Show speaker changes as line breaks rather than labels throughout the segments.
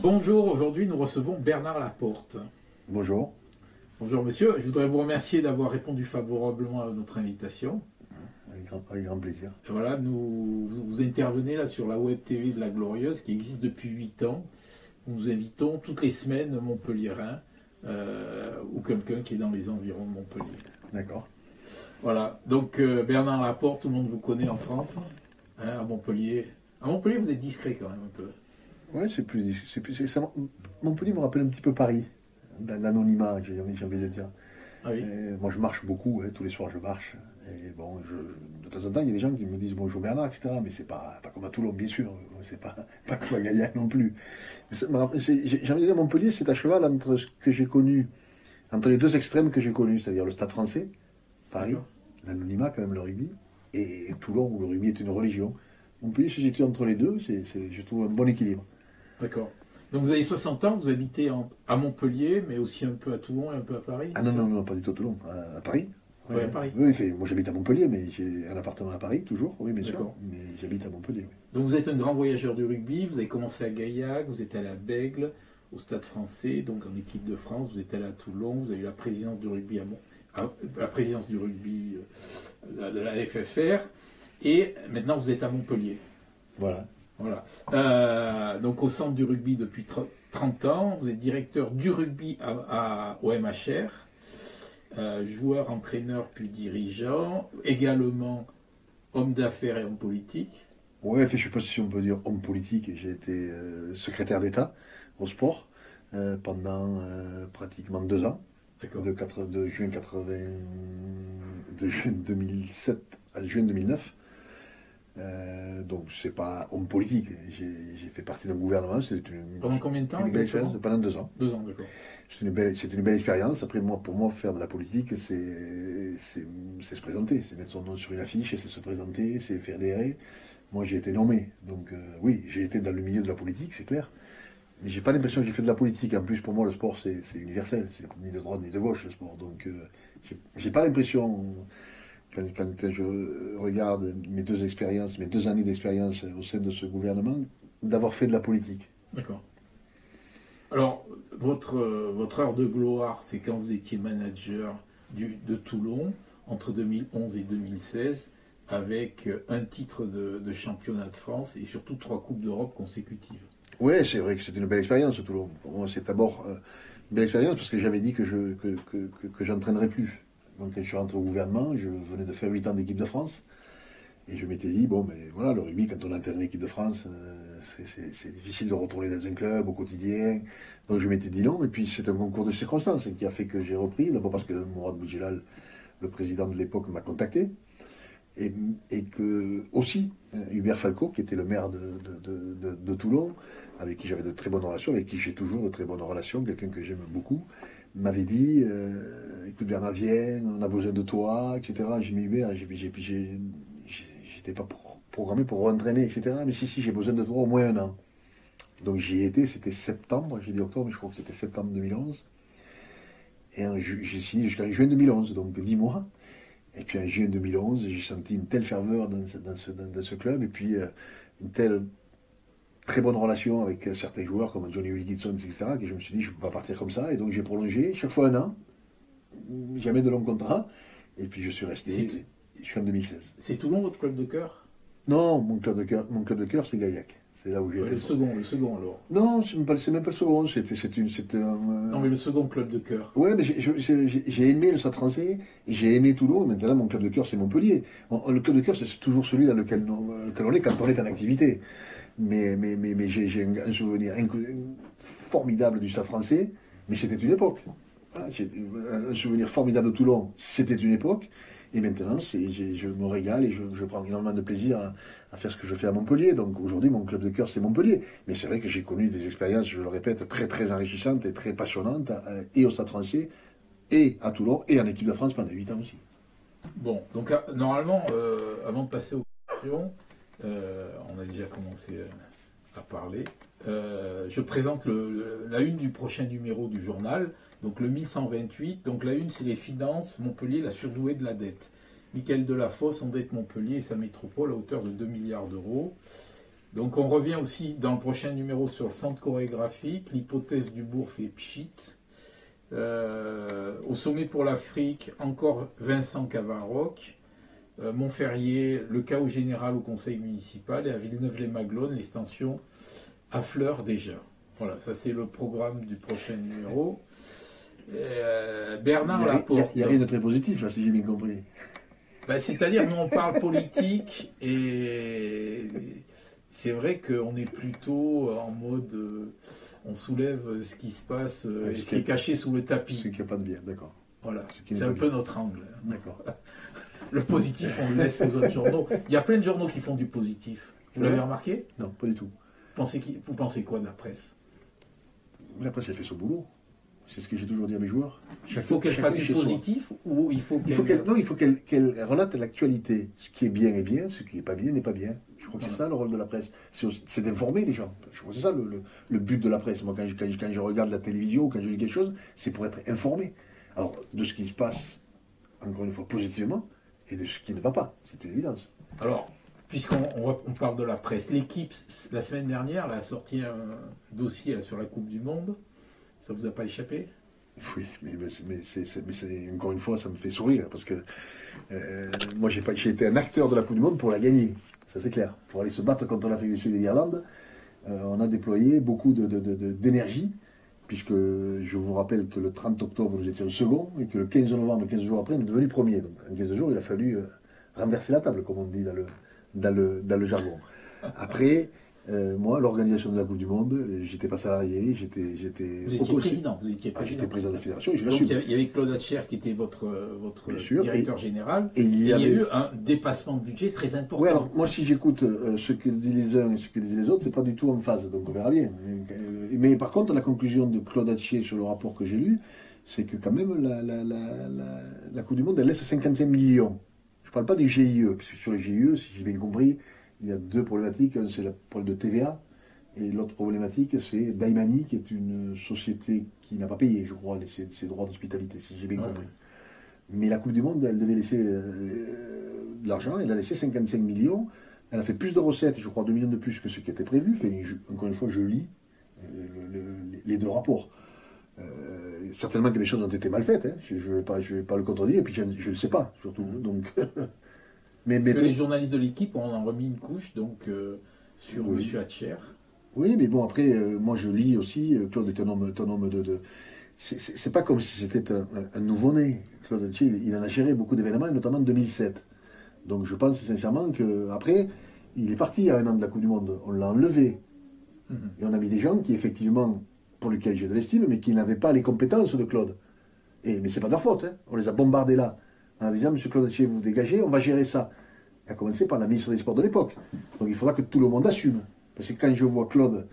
Bonjour, aujourd'hui nous recevons Bernard Laporte.
Bonjour.
Bonjour monsieur, je voudrais vous remercier d'avoir répondu favorablement à notre invitation.
Avec grand plaisir.
Et voilà, vous intervenez là sur la web TV de la Glorieuse qui existe depuis 8 ans. Nous invitons toutes les semaines Montpelliérain ou quelqu'un qui est dans les environs de Montpellier.
D'accord.
Voilà, donc Bernard Laporte, tout le monde vous connaît en France, hein, à Montpellier. À Montpellier vous êtes discret quand même un peu.
Ouais, Montpellier me rappelle un petit peu Paris, l'anonymat, j'ai envie de dire.
Ah oui,
Moi, je marche beaucoup, tous les soirs, je marche. Et bon, de temps en temps, il y a des gens qui me disent bonjour Bernard, etc. Mais c'est pas comme à Toulon, bien sûr. C'est pas comme à Gaillac non plus. J'ai envie de dire, Montpellier, c'est à cheval entre ce que j'ai connu, entre les deux extrêmes que j'ai connus, c'est-à-dire le Stade français, Paris,
d'accord.
l'anonymat, quand même, le rugby, et Toulon, où le rugby est une religion. Montpellier se situe entre les deux, je trouve un bon équilibre.
D'accord. Donc vous avez 60 ans, vous habitez à Montpellier, mais aussi un peu à Toulon et un peu à Paris,
Ah
c'est
non,
ça?
non, non, pas du tout à Toulon, à Paris.
Oui, à Paris.
Oui, moi j'habite à Montpellier, mais j'ai un appartement à Paris, toujours, oui, bien sûr,
D'accord.
mais j'habite à Montpellier. Oui.
Donc vous êtes un grand voyageur du rugby, vous avez commencé à Gaillac, vous êtes allé à Bègles, au Stade français, donc en équipe de France, vous êtes allé à Toulon, vous avez eu la présidence du rugby la présidence du rugby de la FFR, et maintenant vous êtes à Montpellier.
Voilà.
Voilà. Donc au centre du rugby depuis 30 ans, vous êtes directeur du rugby au MHR, joueur, entraîneur puis dirigeant, également homme d'affaires et homme politique.
Ouais, je ne sais pas si on peut dire homme politique, j'ai été secrétaire d'État au sport pendant pratiquement 2 ans,
D'accord.
de juin 80, de juin 2007 à juin 2009. Donc c'est pas homme politique, j'ai fait partie d'un gouvernement,
Pendant combien de temps
une belle
exactement?
expérience pendant 2 ans.
2 ans, d'accord.
C'est une belle expérience. Après, pour moi, faire de la politique, c'est se présenter, c'est mettre son nom sur une affiche, c'est se présenter, c'est faire des raies. Moi, j'ai été nommé, donc oui, j'ai été dans le milieu de la politique, c'est clair. Mais j'ai pas l'impression que j'ai fait de la politique. En plus, pour moi, le sport, c'est universel, c'est ni de droite ni de gauche, le sport. Donc, j'ai pas l'impression, quand je regarde mes 2 expériences, mes 2 années d'expérience au sein de ce gouvernement, d'avoir fait de la politique.
D'accord. Alors, votre heure de gloire, c'est quand vous étiez manager de Toulon entre 2011 et 2016, avec un titre de championnat de France et surtout 3 coupes d'Europe consécutives.
Ouais, c'est vrai que c'était une belle expérience, Toulon. Pour moi, c'est d'abord une belle expérience parce que j'avais dit que j'entraînerais plus. Donc, quand je suis rentré au gouvernement, je venais de faire 8 ans d'équipe de France. Et je m'étais dit, bon, mais voilà, le rugby, quand on intègre l'équipe de France, c'est difficile de retourner dans un club au quotidien. Donc, je m'étais dit non. Et puis, c'est un concours de circonstances qui a fait que j'ai repris. D'abord parce que Mourad Boudjelal, le président de l'époque, m'a contacté. Et, et que aussi, Hubert Falco, qui était le maire de Toulon, avec qui j'avais de très bonnes relations, avec qui j'ai toujours de très bonnes relations, quelqu'un que j'aime beaucoup, m'avait dit écoute Bernard, viens, on a besoin de toi, etc. J'ai mis Hubert, j'étais pas programmé pour entraîner, etc. Mais si, j'ai besoin de toi au moins un an. Donc j'y ai été, c'était septembre, j'ai dit octobre, mais je crois que c'était septembre 2011. Et j'ai signé jusqu'en juin 2011, donc 10 mois. Et puis en juin 2011, j'ai senti une telle ferveur dans ce club, et puis une telle très bonne relation avec certains joueurs comme Johnny Wilkinson, etc., que je me suis dit, je ne peux pas partir comme ça. Et donc j'ai prolongé chaque fois un an, jamais de long contrat. Et puis je suis resté jusqu'en 2016.
C'est Toulon votre club de cœur?
Non, mon club de cœur, c'est Gaillac. C'est là où j'ai
Ouais,
été.
le second alors.
Non, c'est même pas le second. C'était
Non, mais le second club de cœur.
Ouais, mais j'ai aimé le Stade français, et j'ai aimé Toulon. Maintenant, mon club de cœur, c'est Montpellier. Le club de cœur, c'est toujours celui dans lequel on est quand on est en activité. Mais j'ai un souvenir formidable du Stade français, mais c'était une époque. Voilà, j'ai un souvenir formidable de Toulon, c'était une époque. Et maintenant, je me régale et je prends énormément de plaisir à faire ce que je fais à Montpellier. Donc aujourd'hui, mon club de cœur, c'est Montpellier. Mais c'est vrai que j'ai connu des expériences, je le répète, très très enrichissantes et très passionnantes, et au Stade français, et à Toulon, et en équipe de France pendant 8 ans aussi.
Bon, donc normalement, avant de passer aux questions, on a déjà commencé à parler. Je présente la une du prochain numéro du journal, donc le 1128. Donc la une, c'est les finances, Montpellier, la surdouée de la dette. Michael Delafosse endette Montpellier et sa métropole à hauteur de 2 milliards d'euros. Donc on revient aussi dans le prochain numéro sur le centre chorégraphique, l'hypothèse du bourf et Pchit. Au sommet pour l'Afrique, encore Vincent Cavaroc. Montferrier, le chaos général au conseil municipal. Et à Villeneuve-les-Maglones, l'extension à Fleurs déjà. Voilà, ça c'est le programme du prochain numéro. Bernard Laporte.
Il n'y a rien de très positif là, si j'ai bien compris.
Ben, c'est-à-dire, nous on parle politique et c'est vrai qu'on est plutôt en mode on soulève ce qui se passe et ce qui est caché sous le tapis.
Ce qui n'a pas de bien, d'accord.
Voilà, c'est un peu notre angle.
D'accord.
Le positif, on le laisse aux autres journaux. Il y a plein de journaux qui font du positif. Vous l'avez remarqué?
Non, pas du tout.
Vous pensez quoi de la presse?
La presse, elle fait son boulot. C'est ce que j'ai toujours dit à mes joueurs.
Il faut qu'elle fasse du positif ou il faut qu'elle...
Non, il faut qu'elle relate l'actualité. Ce qui est bien est bien, ce qui n'est pas bien n'est pas bien. Je crois que c'est ça le rôle de la presse. C'est d'informer les gens. Je crois que c'est ça le but de la presse. Moi, quand je regarde la télévision ou quand je lis quelque chose, c'est pour être informé. Alors, de ce qui se passe, encore une fois, positivement, et de ce qui ne va pas. C'est une évidence.
Alors, puisqu'on parle de la presse, l'équipe, la semaine dernière, a sorti un dossier là, sur la Coupe du Monde. Ça vous a pas échappé?
Oui, mais encore une fois, ça me fait sourire, parce que moi, j'ai été un acteur de la Coupe du Monde pour la gagner. Ça, c'est clair. Pour aller se battre contre l'Afrique du Sud et l'Irlande, on a déployé beaucoup d'énergie, puisque je vous rappelle que le 30 octobre, nous étions second, et que le 15 novembre, 15 jours après, nous sommes devenus premiers. Donc, en 15 jours, il a fallu renverser la table, comme on dit dans le jargon. Après, moi, l'organisation de la Coupe du Monde, j'étais pas salarié, j'étais
président. Vous étiez président.
J'étais président de la fédération et je
Donc
l'assume.
il y avait Claude Hatcher qui était votre directeur général.
Et il y a
eu un dépassement de budget très important.
Oui, alors moi, si j'écoute ce que disent les uns et ce que disent les autres, c'est pas du tout en phase, donc on verra bien. Mais par contre, la conclusion de Claude Hatcher sur le rapport que j'ai lu, c'est que quand même la Coupe du Monde, elle laisse 55 millions. Je parle pas du GIE, puisque sur le GIE, si j'ai bien compris, il y a deux problématiques. Un, c'est le problème de TVA, et l'autre problématique, c'est Daimani, qui est une société qui n'a pas payé, je crois, ses droits d'hospitalité, si j'ai bien compris. Mais la Coupe du Monde, elle devait laisser de l'argent, elle a laissé 55 millions. Elle a fait plus de recettes, je crois 2 millions de plus que ce qui était prévu. Enfin, encore une fois, je lis les deux rapports. Certainement que des choses ont été mal faites, hein. Je ne vais pas le contredire, et puis je ne le sais pas, surtout. Donc,
mais les journalistes de l'équipe ont en remis une couche donc, sur M. Hatcher.
Oui, mais bon, après, moi je lis aussi, Claude est un homme de... C'est pas comme si c'était un nouveau-né. Claude Hatcher, il en a géré beaucoup d'événements, notamment en 2007. Donc je pense sincèrement qu'après, il est parti à un an de la Coupe du Monde. On l'a enlevé. Et on a mis des gens qui, effectivement, pour lesquels j'ai de l'estime, mais qui n'avaient pas les compétences de Claude. Mais c'est pas de leur faute, hein. On les a bombardés là. En disant, monsieur Claude Hatcher, vous dégagez, on va gérer ça. À commencer par la ministre des Sports de l'époque. Donc il faudra que tout le monde assume. Parce que quand je vois Claude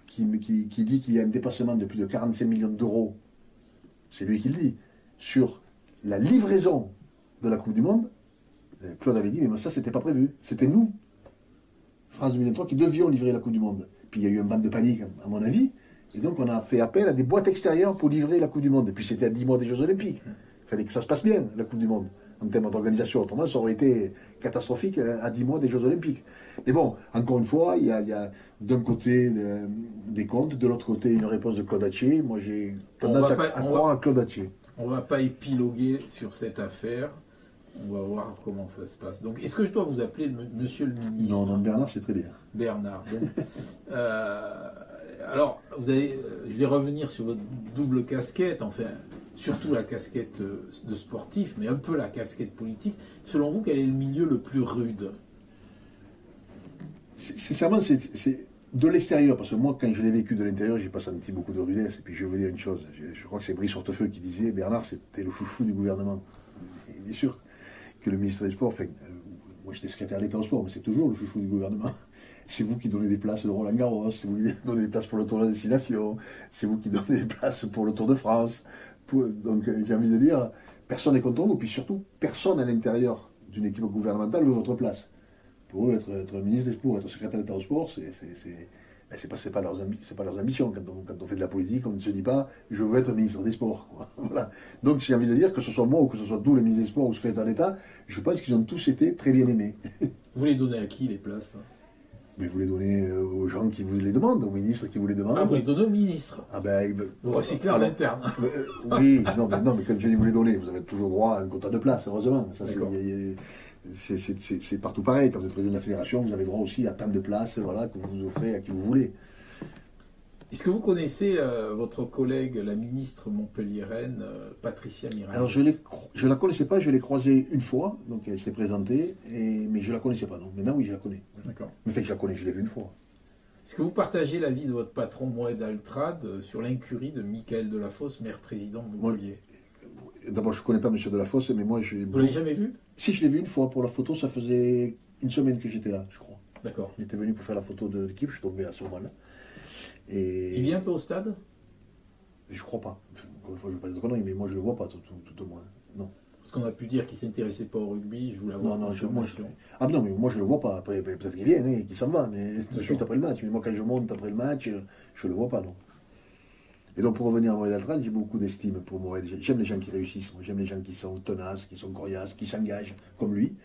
qui dit qu'il y a un dépassement de plus de 45 millions d'euros, c'est lui qui le dit, sur la livraison de la Coupe du Monde, Claude avait dit, mais ça, c'était pas prévu. C'était nous, France 2023, qui devions livrer la Coupe du Monde. Puis il y a eu un banc de panique, à mon avis, et donc on a fait appel à des boîtes extérieures pour livrer la Coupe du Monde. Et puis c'était à 10 mois des Jeux Olympiques. Il fallait que ça se passe bien, la Coupe du Monde, en termes d'organisation. Autrement, ça aurait été catastrophique à 10 mois des Jeux Olympiques. Mais bon, encore une fois, il y a d'un côté des comptes, de l'autre côté une réponse de Claude Hatcher. Moi, j'ai tendance à croire à Claude Hatcher.
On ne va pas épiloguer sur cette affaire. On va voir comment ça se passe. Donc, est-ce que je dois vous appeler monsieur le ministre?
Non, Bernard, c'est très bien.
Bernard. Donc, alors, je vais revenir sur votre double casquette, enfin, surtout la casquette de sportif, mais un peu la casquette politique. Selon vous, quel est le milieu le plus rude?
Sincèrement, c'est de l'extérieur, parce que moi, quand je l'ai vécu de l'intérieur, j'ai pas senti beaucoup de rudesse. Et puis, je vais vous dire une chose, je crois que c'est Brice Hortefeux qui disait, Bernard, c'était le chouchou du gouvernement. Et bien sûr que le ministre des Sports, enfin, moi j'étais secrétaire d'État au sport, mais c'est toujours le chouchou du gouvernement. C'est vous qui donnez des places de Roland Garros, c'est vous qui donnez des places pour le Tour de la Destination, c'est vous qui donnez des places pour le Tour de France. Donc j'ai envie de dire, personne n'est contre vous, puis surtout, personne à l'intérieur d'une équipe gouvernementale veut votre place. Pour eux, être ministre des Sports, être secrétaire d'État au sport, c'est pas leurs ambitions. Quand on fait de la politique, on ne se dit pas je veux être ministre des Sports. Voilà. Donc j'ai envie de dire que ce soit moi ou que ce soit tous les ministres des Sports ou secrétaire d'État, je pense qu'ils ont tous été très bien aimés.
Vous les donnez à qui les places?
Mais vous les donnez aux gens qui vous les demandent, aux ministres qui vous les demandent.
Ah, vous les donnez au ministre.
Ah ben,
Vous recyclez en interne.
Oui, non, mais comme je dis, vous les donnez, vous avez toujours droit à un quota de place, heureusement. Ça,
D'accord.
c'est partout pareil. Quand vous êtes président de la fédération, vous avez droit aussi à tant de places, voilà, que vous vous offrez à qui vous voulez.
Est-ce que vous connaissez votre collègue, la ministre montpelliéraine, Patricia Miralles?
Alors, je la connaissais pas, je l'ai croisée une fois, donc elle s'est présentée, mais je la connaissais pas, non. Maintenant, oui, je la connais.
D'accord.
Mais fait que je la connais, je l'ai vue une fois.
Est-ce que vous partagez l'avis de votre patron Moed Altrad sur l'incurie de Michael Delafosse, maire président de Montpellier?
D'abord, je connais pas M. Delafosse, mais moi, j'ai...
Vous l'avez jamais vu?
Si, je l'ai vu une fois pour la photo, ça faisait une semaine que j'étais là, je crois.
D'accord.
Il était venu pour faire la photo de l'équipe, je suis tombé à ce moment-là.
Il vient un peu au stade?
Je crois pas. Encore une fois, je ne veux pas dire de conneries, mais moi je le vois pas tout au moins. Non.
Parce qu'on a pu dire qu'il ne s'intéressait pas au rugby, je voulais avoir
Non,
confirmation.
Ah non, mais moi je le vois pas. Après, peut-être qu'il vient, hein, qu'il s'en va, mais de suite après le match. Mais moi quand je monte après le match, je le vois pas, non. Et donc pour revenir à Moed Altrad, j'ai beaucoup d'estime pour Moed. J'aime les gens qui réussissent, moi j'aime les gens qui sont tenaces, qui sont coriaces, qui s'engagent, comme lui.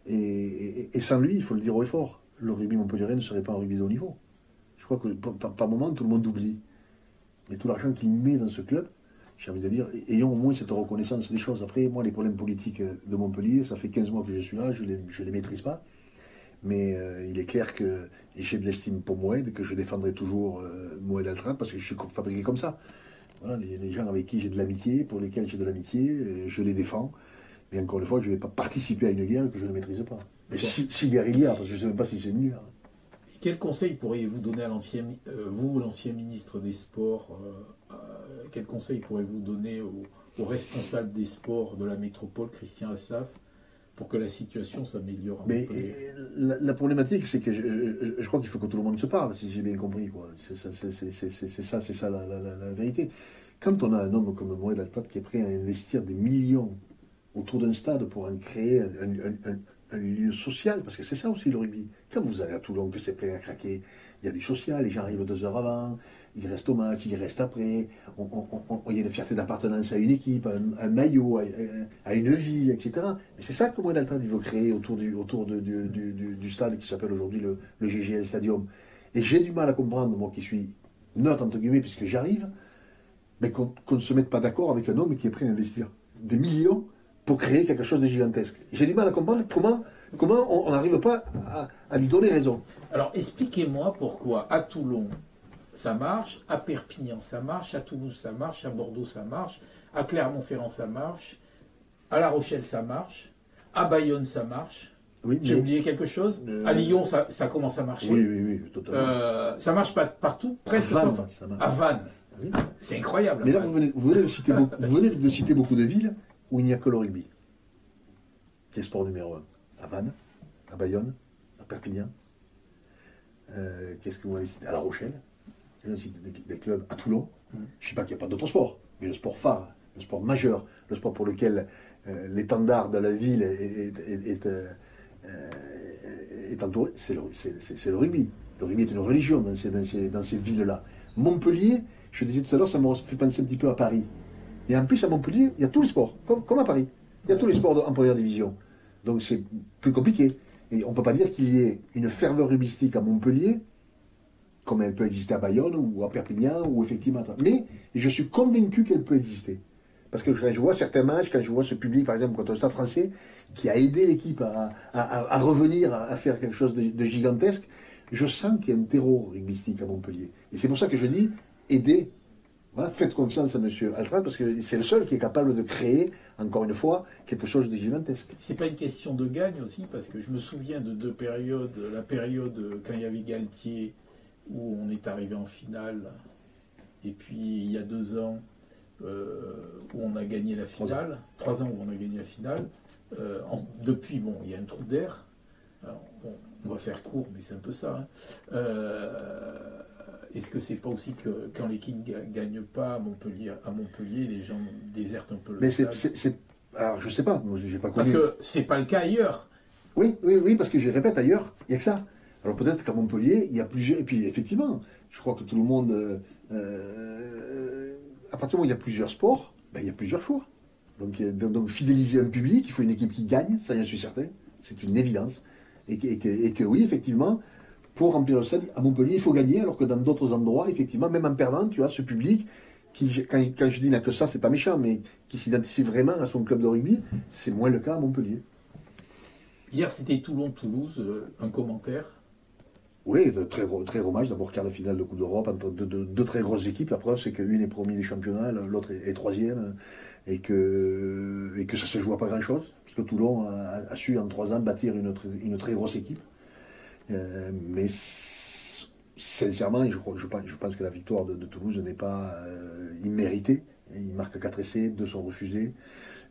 Et sans lui, il faut le dire haut et fort, le rugby montpelliérain ne serait pas un rugby de haut niveau. Je crois que par moment, tout le monde oublie. Mais tout l'argent qu'il met dans ce club, j'ai envie de dire, ayons au moins cette reconnaissance des choses. Après, moi, les problèmes politiques de Montpellier, ça fait 15 mois que je suis là, je ne les maîtrise pas. Mais il est clair que j'ai de l'estime pour Moed, que je défendrai toujours Moed Altrad, parce que je suis fabriqué comme ça. Voilà, les gens avec qui j'ai de l'amitié, pour lesquels j'ai de l'amitié, je les défends. Mais encore une fois, je ne vais pas participer à une guerre que je ne maîtrise pas. Et si guerre il y a, parce que je ne sais même pas si c'est une guerre.
Quel conseil pourriez-vous donner à l'ancien ministre des Sports, quel conseil pourriez-vous donner au responsable des sports de la métropole, Christian Assaf, pour que la situation s'améliore?
Mais la problématique, c'est que je crois qu'il faut que tout le monde se parle, si j'ai bien compris. C'est ça la vérité. Quand on a un homme comme Moed Altrad qui est prêt à investir des millions autour d'un stade pour en créer un lieu social, parce que c'est ça aussi le rugby. Quand vous allez à Toulon, que c'est plein à craquer, il y a du social, les gens arrivent 2 heures avant, ils restent au match, ils restent après, il y a une fierté d'appartenance à une équipe, à un maillot, à une ville, etc. Et c'est ça que Moed Altrad veut créer autour du stade qui s'appelle aujourd'hui le GGL Stadium. Et j'ai du mal à comprendre, moi qui suis neutre entre guillemets, puisque j'arrive, mais qu'on ne se mette pas d'accord avec un homme qui est prêt à investir des millions pour créer quelque chose de gigantesque. J'ai du mal à comprendre comment on n'arrive pas à lui donner raison.
Alors expliquez-moi pourquoi à Toulon ça marche, à Perpignan ça marche, à Toulouse ça marche, à Bordeaux ça marche, à Clermont-Ferrand ça marche, à La Rochelle ça marche, à Bayonne ça marche.
Oui,
j'ai oublié quelque chose. À Lyon ça commence à marcher.
Oui, totalement.
Ça marche pas partout, presque
Vannes,
sauf à Vannes. Oui. C'est incroyable.
Mais là, vous venez de citer beaucoup de villes où il n'y a que le rugby. Qui est sport numéro 1. À Vannes, à Bayonne, à Perpignan. Qu'est-ce que vous m'avez cité? À La Rochelle. J'ai cité des clubs à Toulon. Je ne dis pas qu'il n'y a pas d'autres sports, mais le sport phare, le sport majeur, le sport pour lequel l'étendard de la ville est entouré, c'est le rugby. Le rugby est une religion dans ces villes-là. Montpellier, je disais tout à l'heure, ça me fait penser un petit peu à Paris. Et en plus, à Montpellier, il y a tous les sports, comme à Paris. Il y a tous les sports en première division. Donc c'est plus compliqué. Et on ne peut pas dire qu'il y ait une ferveur rugbyistique à Montpellier, comme elle peut exister à Bayonne ou à Perpignan, ou effectivement. Mais je suis convaincu qu'elle peut exister. Parce que quand je vois certains matchs, quand je vois ce public, par exemple, contre le Stade français, qui a aidé l'équipe à revenir, à faire quelque chose de gigantesque, je sens qu'il y a un terreau rugbyistique à Montpellier. Et c'est pour ça que je dis, aidez. Voilà, faites confiance à M. Altrad, parce que c'est le seul qui est capable de créer, encore une fois, quelque chose de gigantesque.
C'est pas une question de gagne aussi, parce que je me souviens de 2 périodes. La période quand il y avait Galtier, où on est arrivé en finale, et puis il y a 2 ans, où on a gagné la finale, 3 ans où on a gagné la finale. Depuis, bon, il y a un trou d'air. Alors, bon, on va faire court, mais c'est un peu ça. Hein. Est-ce que c'est pas aussi que quand l'équipe ne gagne pas à Montpellier, les gens désertent un peu le stade?
Alors, je sais pas, moi, j'ai pas connu.
Parce que c'est pas le cas ailleurs.
Oui, parce que je répète, ailleurs, il n'y a que ça. Alors peut-être qu'à Montpellier, il y a plusieurs. Et puis effectivement, je crois que tout le monde. À partir du moment où il y a plusieurs sports, ben, il y a plusieurs choix. Donc fidéliser un public, il faut une équipe qui gagne, ça j'en suis certain. C'est une évidence. Et que oui, effectivement, pour remplir le stade. À Montpellier, il faut gagner, alors que dans d'autres endroits, effectivement, même en perdant, tu as ce public qui, quand je dis n'a que ça, c'est pas méchant, mais qui s'identifie vraiment à son club de rugby. C'est moins le cas à Montpellier.
Hier, c'était Toulon-Toulouse. Un commentaire?
Oui, de très gros match. D'abord, quart de finale de Coupe d'Europe entre deux très grosses équipes. La preuve, c'est qu'une est première des championnats, l'autre est troisième, et que ça se joue à pas grand-chose. Parce que Toulon a su en 3 ans bâtir une très grosse équipe. Mais sincèrement, je pense que la victoire de Toulouse n'est pas imméritée. Ils marquent 4 essais, 2 sont refusés.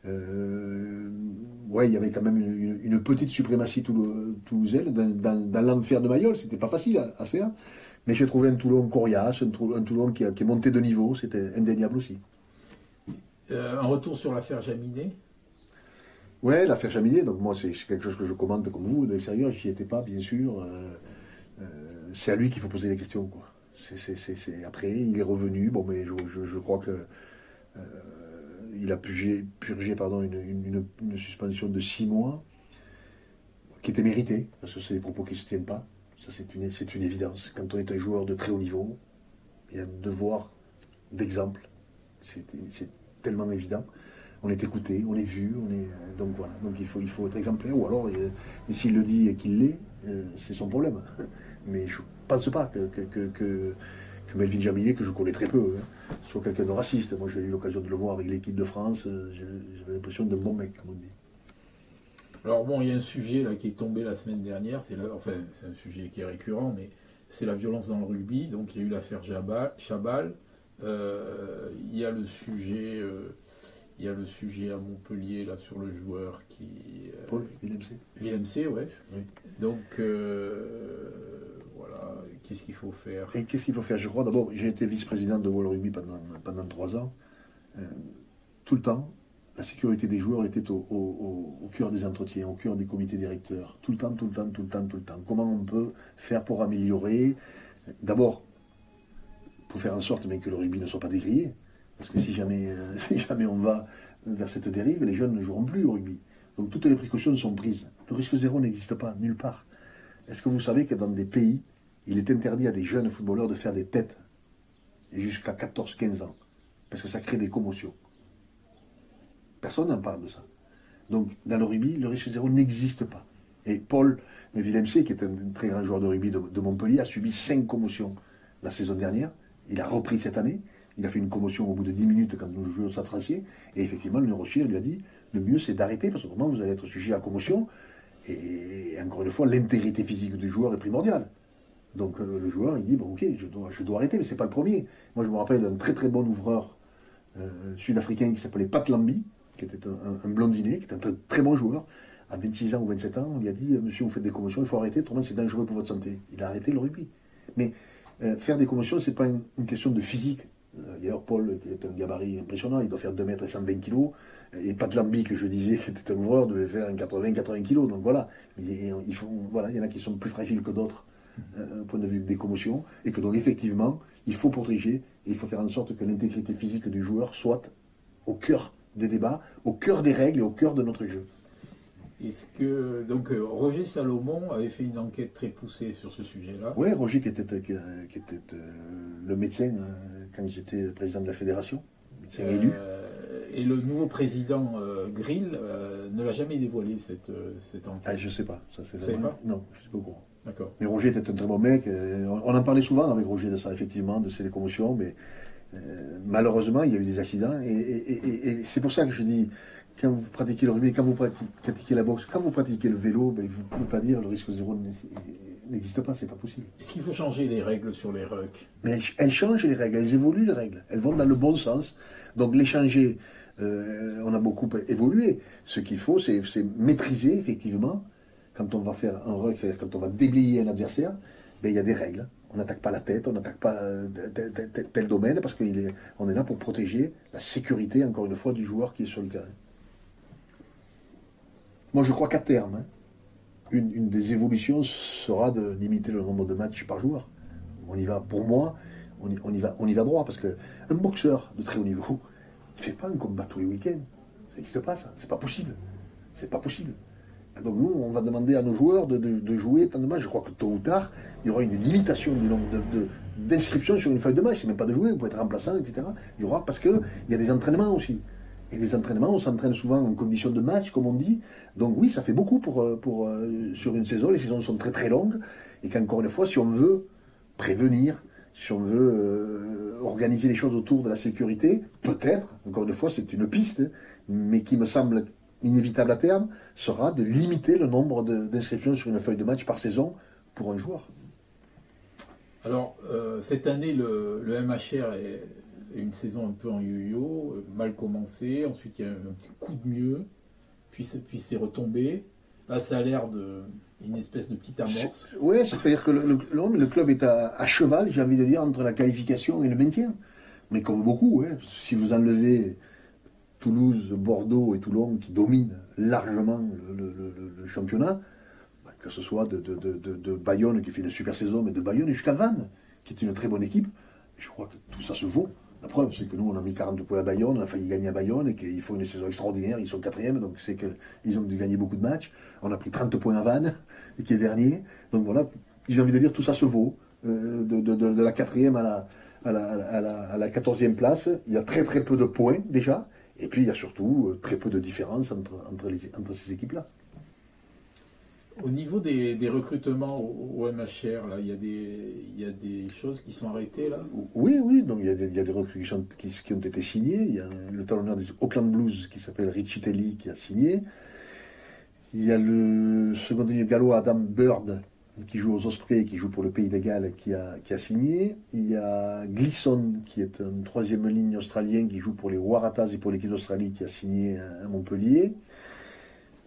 Ouais, il y avait quand même une petite suprématie toulousaine dans l'enfer de Mayol. C'était pas facile à faire. Mais j'ai trouvé un Toulon coriace, un Toulon qui est monté de niveau. C'était indéniable aussi.
Un retour sur l'affaire Jaminet?
Ouais, l'affaire Chamier, donc moi c'est quelque chose que je commente comme vous, de l'extérieur, j'y étais pas bien sûr. C'est à lui qu'il faut poser les questions, quoi. Après, il est revenu, bon mais je crois que il a purgé pardon, une suspension de 6 mois, qui était méritée, parce que c'est des propos qui ne se tiennent pas. Ça c'est une évidence. Quand on est un joueur de très haut niveau, il y a un devoir d'exemple. C'est tellement évident. On est écouté, on est vu, donc voilà. Donc il faut être exemplaire, ou alors, s'il le dit et qu'il l'est, c'est son problème. Mais je ne pense pas que Melvin Jaminet, que je connais très peu, soit quelqu'un de raciste. Moi j'ai eu l'occasion de le voir avec l'équipe de France, j'avais l'impression d'un bon mec, comme on dit.
Alors bon, il y a un sujet là qui est tombé la semaine dernière, enfin c'est un sujet qui est récurrent, mais c'est la violence dans le rugby. Donc il y a eu l'affaire Chabal, il y a le sujet, à Montpellier là sur le joueur qui
Paul, Villemc.
Villemc, ouais.
Oui.
Donc voilà, qu'est-ce qu'il faut faire?
Et qu'est-ce qu'il faut faire? Je crois d'abord, j'ai été vice-président de World Rugby pendant 3 ans. Euh, Tout le temps, la sécurité des joueurs était au cœur des entretiens, au cœur des comités directeurs. Tout le temps, tout le temps, tout le temps, tout le temps. Comment on peut faire pour améliorer? D'abord, pour faire en sorte mais que le rugby ne soit pas décrié. Parce que si jamais, si jamais on va vers cette dérive, les jeunes ne joueront plus au rugby. Donc toutes les précautions sont prises. Le risque zéro n'existe pas, nulle part. Est-ce que vous savez que dans des pays, il est interdit à des jeunes footballeurs de faire des têtes jusqu'à 14-15 ans? Parce que ça crée des commotions. Personne n'en parle de ça. Donc, dans le rugby, le risque zéro n'existe pas. Et Paul Villemc, qui est un très grand joueur de rugby de Montpellier, a subi 5 commotions la saison dernière. Il a repris cette année. Il a fait une commotion au bout de 10 minutes quand nous jouions au Stade Français. Et effectivement, le neurochir lui a dit le mieux, c'est d'arrêter, parce que vraiment, vous allez être sujet à commotion. Et encore une fois, l'intégrité physique du joueur est primordiale. Donc, le joueur, il dit bon, ok, je dois arrêter, mais c'est pas le premier. Moi, je me rappelle d'un très très bon ouvreur sud-africain qui s'appelait Pat Lambie, qui était un blondinet, qui était un très bon joueur. À 26 ans ou 27 ans, on lui a dit monsieur, vous faites des commotions, il faut arrêter, autrement c'est dangereux pour votre santé. Il a arrêté le rugby. Mais faire des commotions, ce n'est pas une question de physique. D'ailleurs, Paul est un gabarit impressionnant, il doit faire 2 mètres et 120 kilos. Et Pat Lambie, que je disais, qui était un ouvreur, devait faire un 80 kilos. Donc voilà, voilà, il y en a qui sont plus fragiles que d'autres au point de vue des commotions. Et que donc effectivement, il faut protéger et il faut faire en sorte que l'intégrité physique du joueur soit au cœur des débats, au cœur des règles et au cœur de notre jeu.
Est-ce que donc Roger Salomon avait fait une enquête très poussée sur ce sujet-là?
Oui, Roger qui était le médecin quand j'étais président de la fédération, médecin élu.
Et le nouveau président Grill ne l'a jamais dévoilé cette enquête.
Ah, je sais pas. Ça,
Vous savez pas?
Non, je ne sais pas au courant.
D'accord.
Mais Roger était un très bon mec. On en parlait souvent avec Roger de ça, effectivement, de ces commotions, mais malheureusement, il y a eu des accidents. Et c'est pour ça que je dis, quand vous pratiquez le rugby, quand vous pratiquez la boxe, quand vous pratiquez le vélo, ben, vous ne pouvez pas dire le risque zéro n'existe pas, c'est pas possible.
Est-ce qu'il faut changer les règles sur les rucks?
Mais elles changent les règles, elles évoluent les règles, elles vont dans le bon sens. Donc les changer, on a beaucoup évolué. Ce qu'il faut, c'est maîtriser effectivement, quand on va faire un ruck, c'est-à-dire quand on va déblayer un adversaire, ben, il y a des règles. On n'attaque pas la tête, on n'attaque pas tel domaine, parce qu'on est là pour protéger la sécurité, encore une fois, du joueur qui est sur le terrain. Moi, je crois qu'à terme, une des évolutions sera de limiter le nombre de matchs par joueur. On y va, pour moi, on y va droit, parce qu'un boxeur de très haut niveau, il ne fait pas un combat tous les week-ends. Ça n'existe pas, ça. C'est pas possible. C'est pas possible. Donc nous, on va demander à nos joueurs de jouer tant de matchs. Je crois que tôt ou tard, il y aura une limitation du nombre d'inscriptions sur une feuille de match. C'est même pas de jouer, vous pouvez être remplaçant, etc. Il y aura parce qu'il y a des entraînements aussi. Et les entraînements, on s'entraîne souvent en conditions de match, comme on dit. Donc oui, ça fait beaucoup sur une saison. Les saisons sont très très longues. Et qu'encore une fois, si on veut prévenir, si on veut organiser les choses autour de la sécurité, peut-être, encore une fois, c'est une piste, mais qui me semble inévitable à terme, sera de limiter le nombre d'inscriptions sur une feuille de match par saison pour un joueur.
Alors, cette année, le MHR est une saison un peu en yo-yo, mal commencé. Ensuite, il y a un petit coup de mieux, puis c'est retombé. Là, ça a l'air d'une espèce de petite amorce.
Oui, c'est-à-dire que le club est à cheval, j'ai envie de dire, entre la qualification et le maintien. Mais comme beaucoup, hein, si vous enlevez Toulouse, Bordeaux et Toulon qui dominent largement le championnat, que ce soit de Bayonne qui fait une super saison, mais de Bayonne jusqu'à Vannes, qui est une très bonne équipe, je crois que tout ça se vaut. La preuve, c'est que nous, on a mis 40 points à Bayonne, on a failli gagner à Bayonne, et qu'ils font une saison extraordinaire, ils sont quatrième, donc c'est qu'ils ont dû gagner beaucoup de matchs. On a pris 30 points à Vannes, qui est dernier. Donc voilà, j'ai envie de dire, tout ça se vaut. De la quatrième à la 14e place, il y a très très peu de points déjà, et puis il y a surtout très peu de différence entre ces équipes-là.
Au niveau des recrutements au MHR, là, il y a des choses qui sont arrêtées là.
Oui, oui, donc il y a des recrues qui ont été signés. Il y a le talonneur des Auckland Blues qui s'appelle Richie Telly qui a signé. Il y a le second ligne gallois Adam Bird qui joue aux Ospreys, qui joue pour le Pays de Galles, qui a signé. Il y a Gleason, qui est un troisième ligne australien qui joue pour les Waratahs et pour l'équipe d'Australie, qui a signé à Montpellier.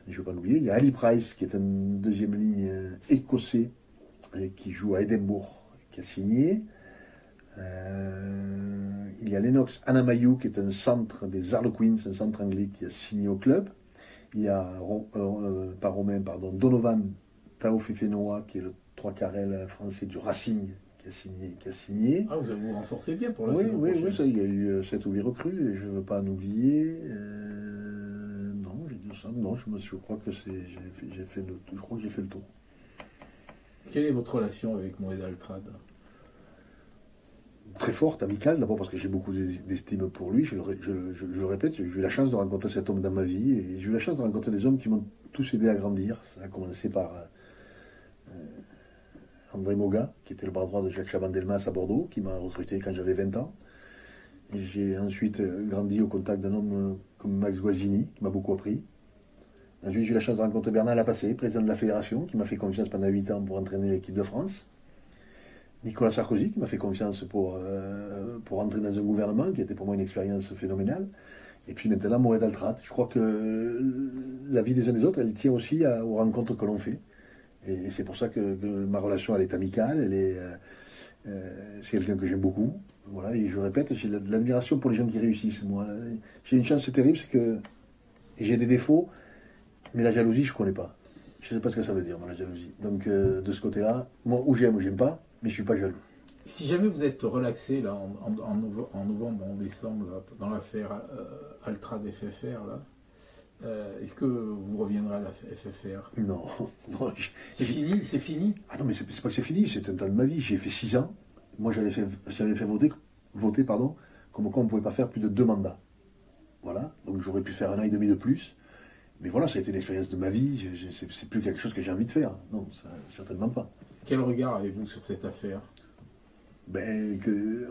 Je ne vais pas l'oublier. Il y a Ali Price, qui est un deuxième ligne écossais, qui joue à Édimbourg, qui a signé. Il y a Lennox Anamayou, qui est un centre des Harlequins, un centre anglais, qui a signé au club. Il y a Donovan Taofifenoa, qui est le 3 carrel français du Racing, qui a signé.
Ah, vous vous renforcez bien pour la
Oui,
saison
oui,
prochaine.
oui, ça, il y a eu 7 ou 8 recrues, et je ne veux pas en oublier. Non, j'ai dit ça. Non, je crois que j'ai fait le tour.
Quelle est votre relation avec Moed Altrad?
Très forte, amicale, d'abord parce que j'ai beaucoup d'estime pour lui, je le répète, j'ai eu la chance de rencontrer cet homme dans ma vie, et j'ai eu la chance de rencontrer des hommes qui m'ont tous aidé à grandir. Ça a commencé par André Moga, qui était le bras droit de Jacques Chaban-Delmas à Bordeaux, qui m'a recruté quand j'avais 20 ans. Et j'ai ensuite grandi au contact d'un homme comme Max Guazzini, qui m'a beaucoup appris. Ensuite, j'ai eu la chance de rencontrer Bernard Lapassé, président de la fédération, qui m'a fait confiance pendant 8 ans pour entraîner l'équipe de France. Nicolas Sarkozy, qui m'a fait confiance pour entrer dans un gouvernement, qui était pour moi une expérience phénoménale. Et puis maintenant, Moed Altrad. Je crois que la vie des uns des autres, elle tient aussi aux rencontres que l'on fait. Et c'est pour ça que ma relation, elle est amicale, c'est quelqu'un que j'aime beaucoup. Voilà, et je répète, j'ai de l'admiration pour les gens qui réussissent. Moi, j'ai une chance terrible, c'est que j'ai des défauts, mais la jalousie, je ne connais pas. Je ne sais pas ce que ça veut dire, moi, la jalousie. Donc, de ce côté-là, moi, ou j'aime pas, mais je ne suis pas jaloux.
Si jamais vous êtes relaxé là, en novembre, en décembre, là, dans l'affaire Altrad FFR, là, est-ce que vous reviendrez à la FFR?
Non, non.
C'est fini, c'est fini.
Ah non, mais c'est pas que c'est fini, c'est un temps de ma vie. J'ai fait 6 ans. Moi, j'avais fait voter, pardon, comme quoi on ne pouvait pas faire plus de 2 mandats. Voilà, donc j'aurais pu faire 1 an et demi de plus. Mais voilà, ça a été l'expérience de ma vie. C'est plus quelque chose que j'ai envie de faire. Non, ça, certainement pas.
Quel regard avez-vous sur cette affaire?
Ben,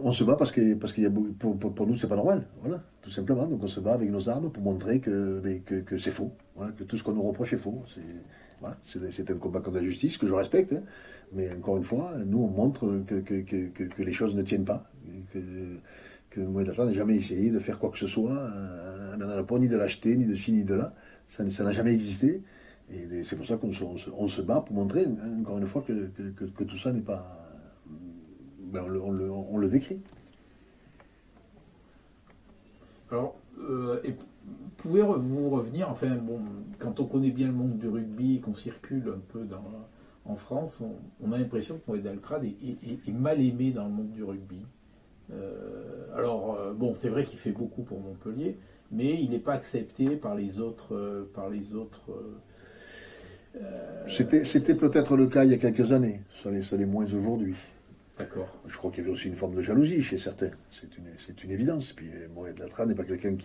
on se bat parce qu'il y a pour nous, c'est pas normal. Voilà, tout simplement. Donc on se bat avec nos armes pour montrer que c'est faux. Voilà, que tout ce qu'on nous reproche est faux. Voilà, c'est un combat contre la justice que je respecte. Hein. Mais encore une fois, nous, on montre que les choses ne tiennent pas. Que Moed Altrad n'a jamais essayé de faire quoi que ce soit à Bernard Laporte, ni de l'acheter, ni de ci, ni de là. Ça n'a jamais existé. Et c'est pour ça qu'on se bat pour montrer, encore une fois, que tout ça n'est pas. Ben, on le décrit.
Alors, pouvez-vous revenir, enfin, bon, quand on connaît bien le monde du rugby, qu'on circule un peu en France, on a l'impression que Moed Altrad est mal aimé dans le monde du rugby. Bon, c'est vrai qu'il fait beaucoup pour Montpellier, mais il n'est pas accepté par les autres
C'était peut-être le cas il y a quelques années, ça l'est moins aujourd'hui.
D'accord.
Je crois qu'il y avait aussi une forme de jalousie chez certains, c'est une évidence. Et puis Mohamed Latra n'est pas quelqu'un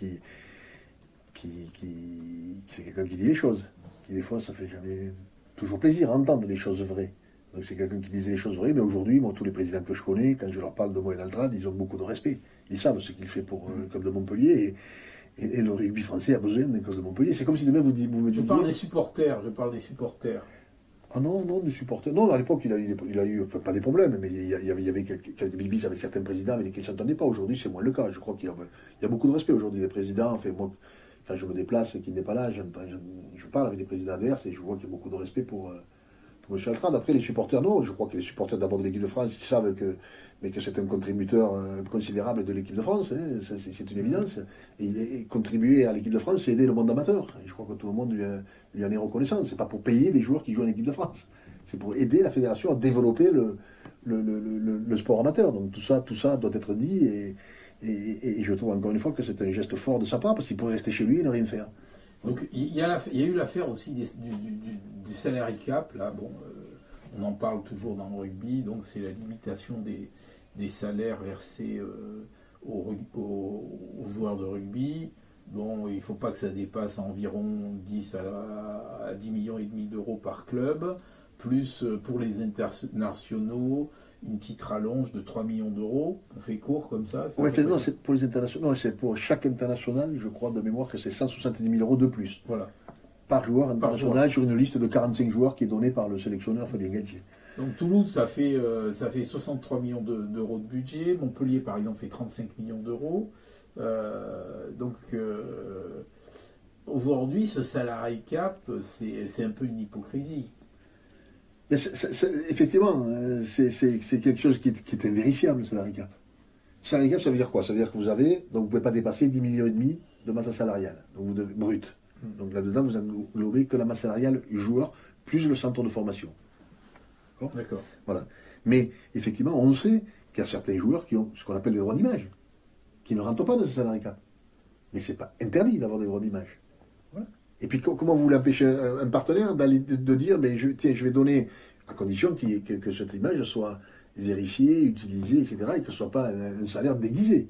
c'est quelqu'un qui dit les choses, qui des fois ça fait jamais toujours plaisir à entendre des choses vraies. Donc c'est quelqu'un qui disait les choses vraies, mais aujourd'hui, moi, tous les présidents que je connais, quand je leur parle de Mohamed Altrad, ils ont beaucoup de respect. Ils savent ce qu'il fait pour le club de Montpellier, et le rugby français a besoin d'un club de Montpellier. C'est comme si demain vous me
Je
disiez...
parle des supporters, je parle des supporters.
Ah non, non, des supporters. Non, à l'époque, il a eu enfin, pas des problèmes, mais il y avait quelques bibis avec certains présidents avec lesquels il ne s'entendait pas. Aujourd'hui, c'est moins le cas. Je crois il y a beaucoup de respect aujourd'hui des présidents. Enfin, moi, quand je me déplace et qu'il n'est pas là, je parle avec des présidents adverses et je vois qu'il y a beaucoup de respect pour M. Altrad. Après, les supporters, non. Je crois que les supporters d'abord de l'équipe de France, ils savent que c'est un contributeur considérable de l'équipe de France. Hein, c'est une évidence. Et contribuer à l'équipe de France, c'est aider le monde amateur. Et je crois que tout le monde lui en est reconnaissant. C'est pas pour payer des joueurs qui jouent en équipe de France. C'est pour aider la fédération à développer le sport amateur. Donc tout ça doit être dit. Et je trouve encore une fois que c'est un geste fort de sa part parce qu'il pourrait rester chez lui et ne rien faire.
Donc il y a eu l'affaire aussi des salary cap. Là, bon, on en parle toujours dans le rugby. Donc c'est la limitation des salaires versés aux joueurs de rugby. Bon, il ne faut pas que ça dépasse environ 10 à 10 millions et demi d'euros par club, plus pour les internationaux, une petite rallonge de 3 millions d'euros. On fait court comme ça.
Oui, non, c'est pour les internationaux, c'est pour chaque international, je crois de mémoire que c'est 170 000 euros de plus.
Voilà.
Par joueur international sur une liste de 45 joueurs qui est donnée par le sélectionneur Fabien Galtier.
Donc Toulouse, ça fait 63 millions d'euros de budget. Montpellier, par exemple, fait 35 millions d'euros. Aujourd'hui, ce salary cap, c'est un peu une hypocrisie.
Mais effectivement, c'est quelque chose qui est invérifiable, le salary cap. Salary cap, ça veut dire quoi? Ça veut dire que donc vous ne pouvez pas dépasser 10 millions et demi de masse salariale, donc brut. Donc là-dedans, vous n'englobez que la masse salariale joueur, plus le centre de formation.
D'accord.
Voilà. Mais effectivement, on sait qu'il y a certains joueurs qui ont ce qu'on appelle des droits d'image, qui ne rentrent pas dans ce salary cap. Mais c'est pas interdit d'avoir des droits d'image. Voilà. Et puis comment vous voulez empêcher un partenaire de dire, mais tiens, je vais donner, à condition que cette image soit vérifiée, utilisée, etc., et que ce ne soit pas un salaire déguisé.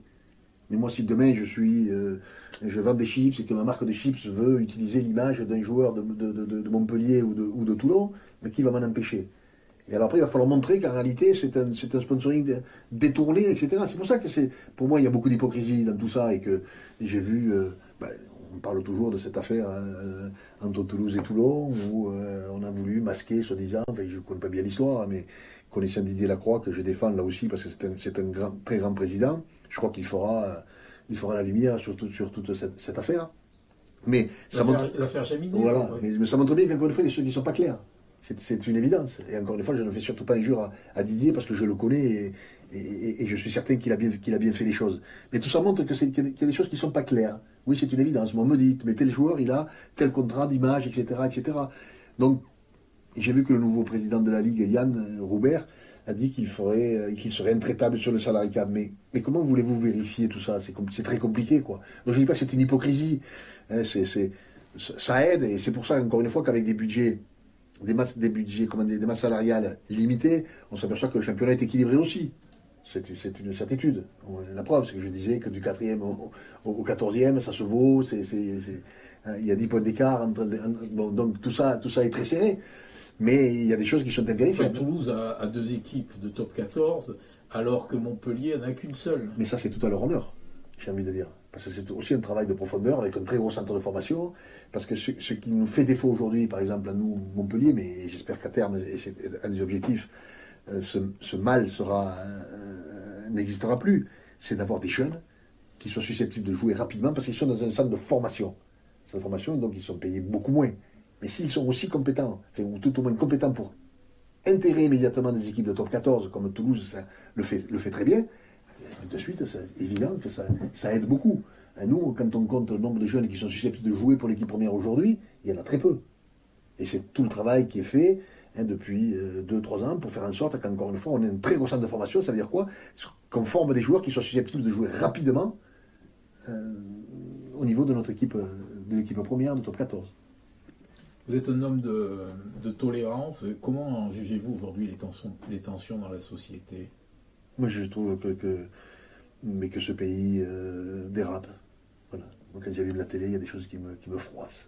Mais moi, si demain je vends des chips et que ma marque de chips veut utiliser l'image d'un joueur de Montpellier ou de Toulon, mais qui va m'en empêcher? Et alors après, il va falloir montrer qu'en réalité, c'est un sponsoring détourné, etc. C'est pour ça que pour moi, il y a beaucoup d'hypocrisie dans tout ça et que j'ai vu, on parle toujours de cette affaire entre Toulouse et Toulon où on a voulu masquer, soi-disant, enfin, je ne connais pas bien l'histoire, mais connaissant Didier Lacroix, que je défends là aussi parce que c'est un très grand président, je crois qu'il fera la lumière sur toute cette affaire. Mais ça montre.
L'affaire Jaminet.
Voilà,
Ouais.
mais ça montre bien qu'encore une fois, les choses ne sont pas claires. C'est une évidence. Et encore une fois, je ne fais surtout pas injure à Didier parce que je le connais et je suis certain qu'il a bien fait les choses. Mais tout ça montre qu'il y a des choses qui ne sont pas claires. Oui, c'est une évidence. Moi, on me dit, mais tel joueur, il a tel contrat d'image, etc., etc. Donc, j'ai vu que le nouveau président de la Ligue, Yann Roubert, a dit qu'il serait intraitable sur le salarié cap. Mais comment voulez-vous vérifier tout ça? C'est très compliqué, quoi. Donc, je ne dis pas que c'est une hypocrisie. Hein, ça aide, et c'est pour ça, encore une fois, qu'avec des budgets des masses salariales limitées, on s'aperçoit que le championnat est équilibré aussi. C'est une certitude. La preuve, c'est que je disais que du 4e au 14e, ça se vaut, il y a 10 points d'écart. Donc tout ça est très serré. Mais il y a des choses qui sont invérifiables.
Toulouse a deux équipes de top 14, alors que Montpellier n'en a qu'une seule.
Mais ça, c'est tout à leur honneur, j'ai envie de dire. Parce que c'est aussi un travail de profondeur avec un très gros centre de formation. Parce que ce qui nous fait défaut aujourd'hui, par exemple à nous, Montpellier, mais j'espère qu'à terme, et c'est un des objectifs, ce mal n'existera plus, c'est d'avoir des jeunes qui soient susceptibles de jouer rapidement parce qu'ils sont dans un centre de formation. Centre de formation, donc ils sont payés beaucoup moins. Mais s'ils sont aussi compétents, ou tout au moins compétents pour intégrer immédiatement des équipes de top 14, comme Toulouse le fait très bien, de suite, c'est évident que ça aide beaucoup. Et nous, quand on compte le nombre de jeunes qui sont susceptibles de jouer pour l'équipe première aujourd'hui, il y en a très peu. Et c'est tout le travail qui est fait depuis 2-3 ans pour faire en sorte qu'encore une fois, on ait un très gros centre de formation. Ça veut dire quoi? Qu'on forme des joueurs qui soient susceptibles de jouer rapidement au niveau de notre équipe, de l'équipe première de top 14.
Vous êtes un homme de tolérance. Comment jugez-vous aujourd'hui les tensions dans la société?
Moi, je trouve mais que ce pays dérape. Voilà. Donc, quand j'allume la télé, il y a des choses qui me froissent.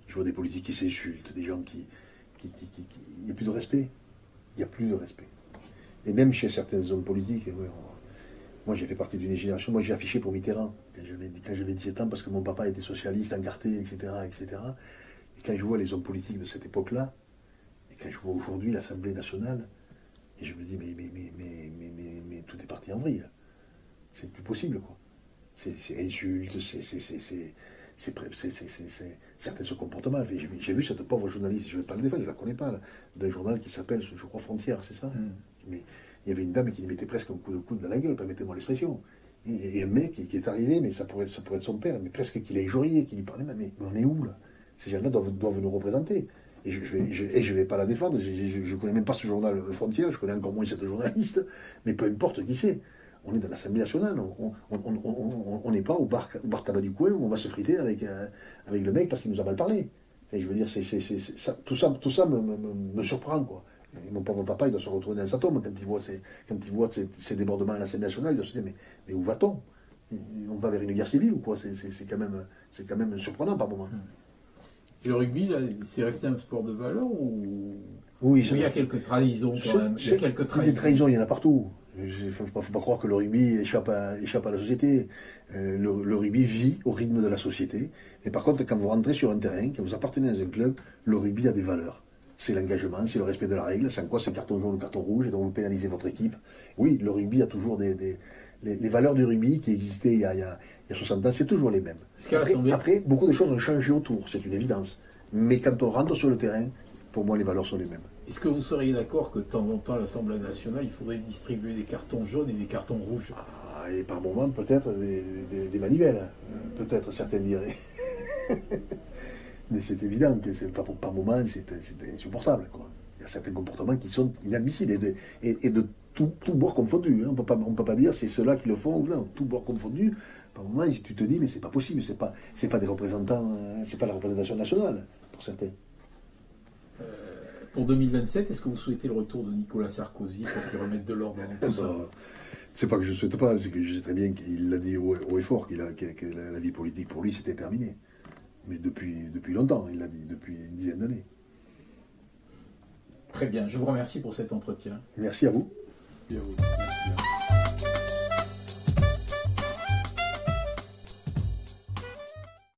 Je vois des politiques qui s'insultent, des gens Il n'y a plus de respect. Il n'y a plus de respect. Et même chez certains hommes politiques, ouais, moi j'ai fait partie d'une génération, moi j'ai affiché pour Mitterrand quand j'avais 17 ans parce que mon papa était socialiste, encarté, etc., etc. Et quand je vois les hommes politiques de cette époque-là, et quand je vois aujourd'hui l'Assemblée nationale, et je me dis, mais tout est parti en vrille. C'est plus possible, quoi. C'est insulte, certains se comportent mal. J'ai vu cette pauvre journaliste, je ne vais pas le défendre, je ne la connais pas, d'un journal qui s'appelle, je crois, Frontières, c'est ça. Mais il y avait une dame qui lui mettait presque un coup de coude dans la gueule, permettez-moi l'expression. Et un mec qui est arrivé, mais ça pourrait être son père, mais presque qu'il a injurié, qui lui parlait, mais on est où là? Ces gens-là doivent nous représenter. Et je vais pas la défendre, je ne connais même pas ce journal Frontières, je connais encore moins cette journaliste, mais peu importe qui c'est. On est dans l'Assemblée nationale, on n'est pas au bar tabac du coin où on va se friter avec le mec parce qu'il nous a mal parlé. Et je veux dire, tout ça me surprend, quoi. Et mon pauvre papa, il doit se retrouver dans sa tombe quand il voit ces débordements à l'Assemblée nationale, il doit se dire, mais où va-t-on? On va vers une guerre civile ou quoi? C'est quand même surprenant par moment.
Et le rugby, c'est resté un sport de valeur ou
oui,
il y a quelques trahisons quand même? Il y a quelques trahisons.
Des trahisons, il y en a partout. Il ne faut pas croire que le rugby échappe à la société. Le rugby vit au rythme de la société. Et par contre, quand vous rentrez sur un terrain, quand vous appartenez à un club, le rugby a des valeurs. C'est l'engagement, c'est le respect de la règle, sans quoi c'est carton jaune ou carton rouge, et donc vous pénalisez votre équipe. Oui, le rugby a toujours les valeurs du rugby qui existaient il y a 60 ans, c'est toujours les mêmes. Après, beaucoup de choses ont changé autour, c'est une évidence. Mais quand on rentre sur le terrain, pour moi, les valeurs sont les mêmes.
Est-ce que vous seriez d'accord que de temps en temps, à l'Assemblée nationale, il faudrait distribuer des cartons jaunes et des cartons rouges?
Et par moment, peut-être des manivelles. Peut-être, certains diraient. Mais c'est évident que par moment, c'est insupportable, quoi. Il y a certains comportements qui sont inadmissibles, et de tout bord confondu. Hein. On ne peut pas dire c'est ceux-là qui le font, non, tout bord confondu. Par moment, tu te dis, mais c'est pas possible, c'est pas des représentants, c'est pas la représentation nationale, pour certains.
Pour 2027, est-ce que vous souhaitez le retour de Nicolas Sarkozy pour qu'il remette de l'ordre dans tout ça?
C'est pas que je ne souhaite pas, c'est que je sais très bien qu'il l'a dit haut et fort, que la vie politique pour lui c'était terminé. Mais depuis longtemps, il l'a dit, depuis une dizaine d'années.
Très bien, je vous remercie pour cet entretien.
Merci à vous.
Et à vous.